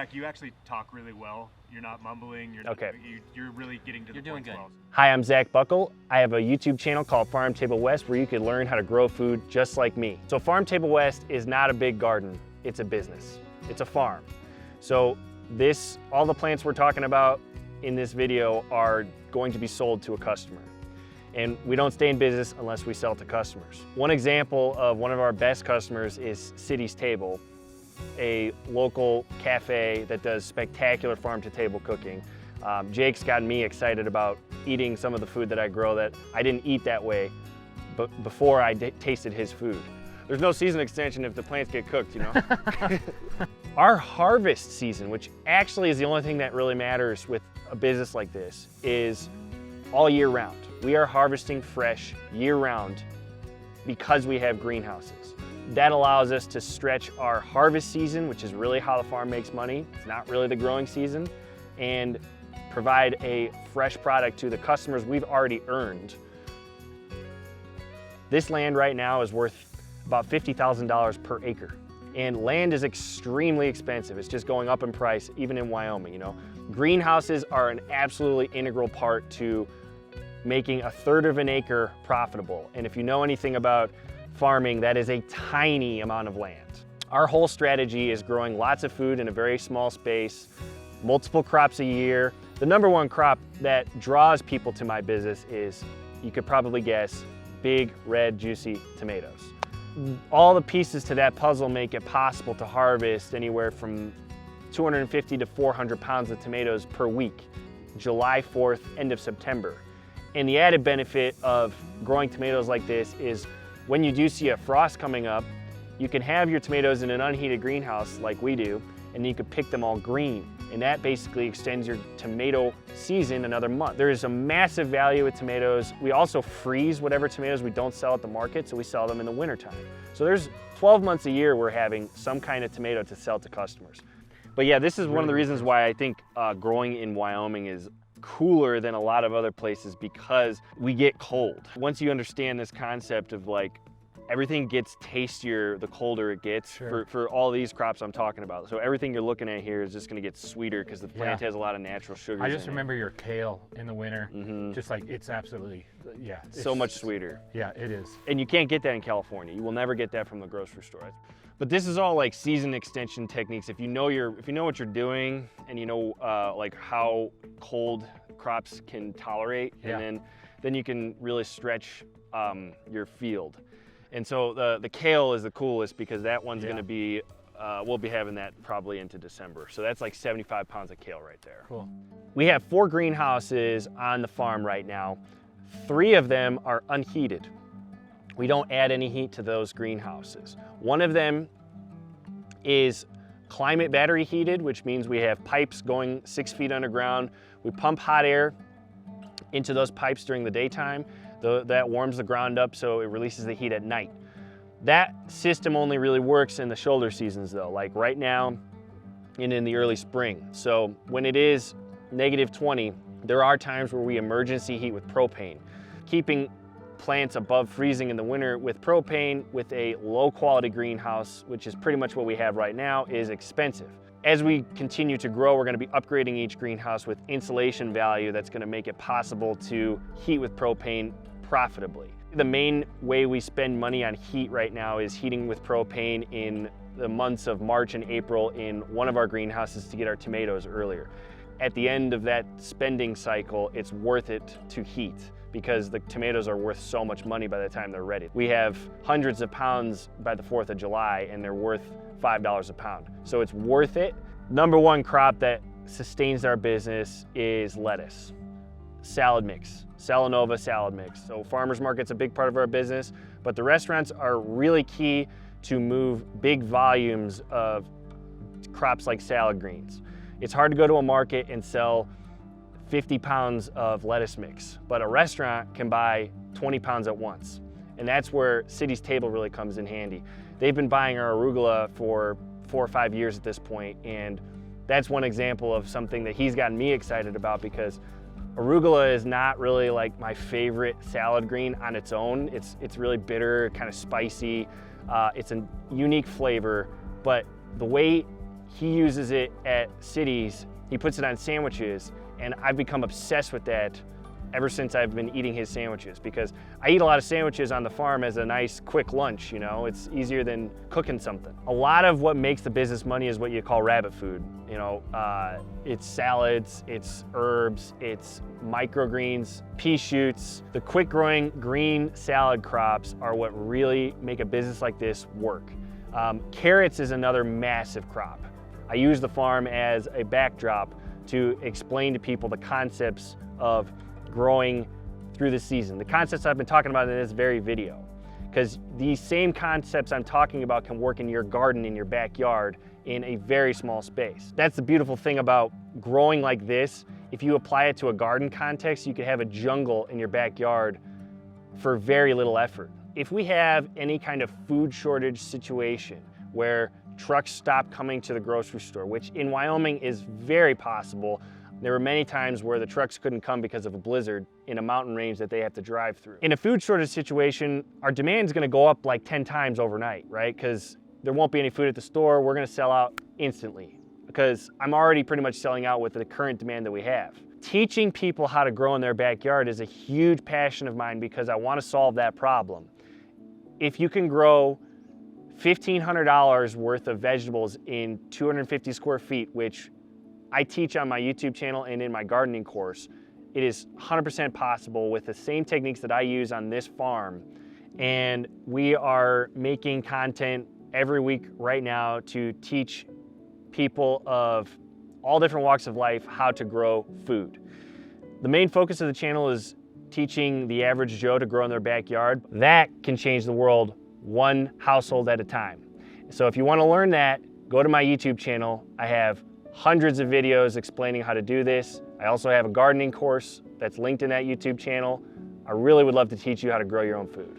Zach, you actually talk really well. You're not mumbling. You're really getting to the point well. Hi, I'm Zach Buckel. I have a YouTube channel called Farm Table West where you can learn how to grow food just like me. So Farm Table West is not a big garden. It's a business. It's a farm. So all the plants we're talking about in this video are going to be sold to a customer. And we don't stay in business unless we sell to customers. One example of one of our best customers is City's Table, a local cafe that does spectacular farm-to-table cooking. Jake's gotten me excited about eating some of the food that I grow that I didn't eat that way but before I tasted his food. There's no season extension if the plants get cooked, you know? Our harvest season, which actually is the only thing that really matters with a business like this, is all year round. We are harvesting fresh year round because we have greenhouses. That allows us to stretch our harvest season, which is really how the farm makes money. It's not really the growing season, and provide a fresh product to the customers we've already earned. This land right now is worth about $50,000 per acre. And land is extremely expensive. It's just going up in price, even in Wyoming, you know. Greenhouses are an absolutely integral part to making a third of an acre profitable. And if you know anything about farming, that is a tiny amount of land. Our whole strategy is growing lots of food in a very small space, multiple crops a year. The number one crop that draws people to my business is, you could probably guess, big, red, juicy tomatoes. All the pieces to that puzzle make it possible to harvest anywhere from 250 to 400 pounds of tomatoes per week, July 4th, end of September. And the added benefit of growing tomatoes like this is when you do see a frost coming up, you can have your tomatoes in an unheated greenhouse like we do, and you can pick them all green. And that basically extends your tomato season another month. There is a massive value with tomatoes. We also freeze whatever tomatoes we don't sell at the market, so we sell them in the wintertime. So there's 12 months a year we're having some kind of tomato to sell to customers. But yeah, this is one of the reasons why I think growing in Wyoming is cooler than a lot of other places, because we get cold. Once you understand this concept of like, everything gets tastier the colder it gets. Sure. for all these crops I'm talking about. So everything you're looking at here is just gonna get sweeter because the plant has a lot of natural sugars. I just remember your kale in the winter, just like, it's absolutely, so much sweeter. Yeah, it is. And you can't get that in California. You will never get that from the grocery store. But this is all like season extension techniques. If you know what you're doing, and you know like how cold crops can tolerate, and then you can really stretch your field. And so the kale is the coolest because that one's gonna be, we'll be having that probably into December. So that's like 75 pounds of kale right there. Cool. We have 4 greenhouses on the farm right now. 3 of them are unheated. We don't add any heat to those greenhouses. One of them is climate battery heated, which means we have pipes going 6 feet underground. We pump hot air into those pipes during the daytime. That warms the ground up so it releases the heat at night. That system only really works in the shoulder seasons though, like right now and in the early spring. So when it is -20, there are times where we emergency heat with propane. Keeping plants above freezing in the winter with propane with a low quality greenhouse, which is pretty much what we have right now, is expensive. As we continue to grow, we're gonna be upgrading each greenhouse with insulation value that's gonna make it possible to heat with propane profitably. The main way we spend money on heat right now is heating with propane in the months of March and April in one of our greenhouses to get our tomatoes earlier. At the end of that spending cycle, it's worth it to heat because the tomatoes are worth so much money by the time they're ready. We have hundreds of pounds by the 4th of July and they're worth $5 a pound. So it's worth it. Number one crop that sustains our business is lettuce. Salad mix, Salanova salad mix. So farmers market's a big part of our business, but the restaurants are really key to move big volumes of crops like salad greens. It's hard to go to a market and sell 50 pounds of lettuce mix, but a restaurant can buy 20 pounds at once. And that's where City's Table really comes in handy. They've been buying our arugula for 4 or 5 years at this point, and that's one example of something that he's gotten me excited about because arugula is not really like my favorite salad green on its own. It's really bitter, kind of spicy. It's a unique flavor, but the way he uses it at cities. He puts it on sandwiches, and I've become obsessed with that ever since I've been eating his sandwiches, because I eat a lot of sandwiches on the farm as a nice quick lunch, you know, it's easier than cooking something. A lot of what makes the business money is what you call rabbit food. You know, it's salads, it's herbs, it's microgreens, pea shoots. The quick growing green salad crops are what really make a business like this work. Carrots is another massive crop. I use the farm as a backdrop to explain to people the concepts of growing through the season. The concepts I've been talking about in this very video, because these same concepts I'm talking about can work in your garden, in your backyard, in a very small space. That's the beautiful thing about growing like this. If you apply it to a garden context, you could have a jungle in your backyard for very little effort. If we have any kind of food shortage situation where trucks stop coming to the grocery store, which in Wyoming is very possible. There were many times where the trucks couldn't come because of a blizzard in a mountain range that they have to drive through. In a food shortage situation, our demand is going to go up like 10 times overnight, right? Because there won't be any food at the store. We're going to sell out instantly, because I'm already pretty much selling out with the current demand that we have. Teaching people how to grow in their backyard is a huge passion of mine, because I want to solve that problem. If you can grow $1,500 worth of vegetables in 250 square feet, which I teach on my YouTube channel and in my gardening course, it is 100% possible with the same techniques that I use on this farm. And we are making content every week right now to teach people of all different walks of life how to grow food. The main focus of the channel is teaching the average Joe to grow in their backyard. That can change the world one household at a time. So if you want to learn that, go to my YouTube channel. I have hundreds of videos explaining how to do this. I also have a gardening course that's linked in that YouTube channel. I really would love to teach you how to grow your own food.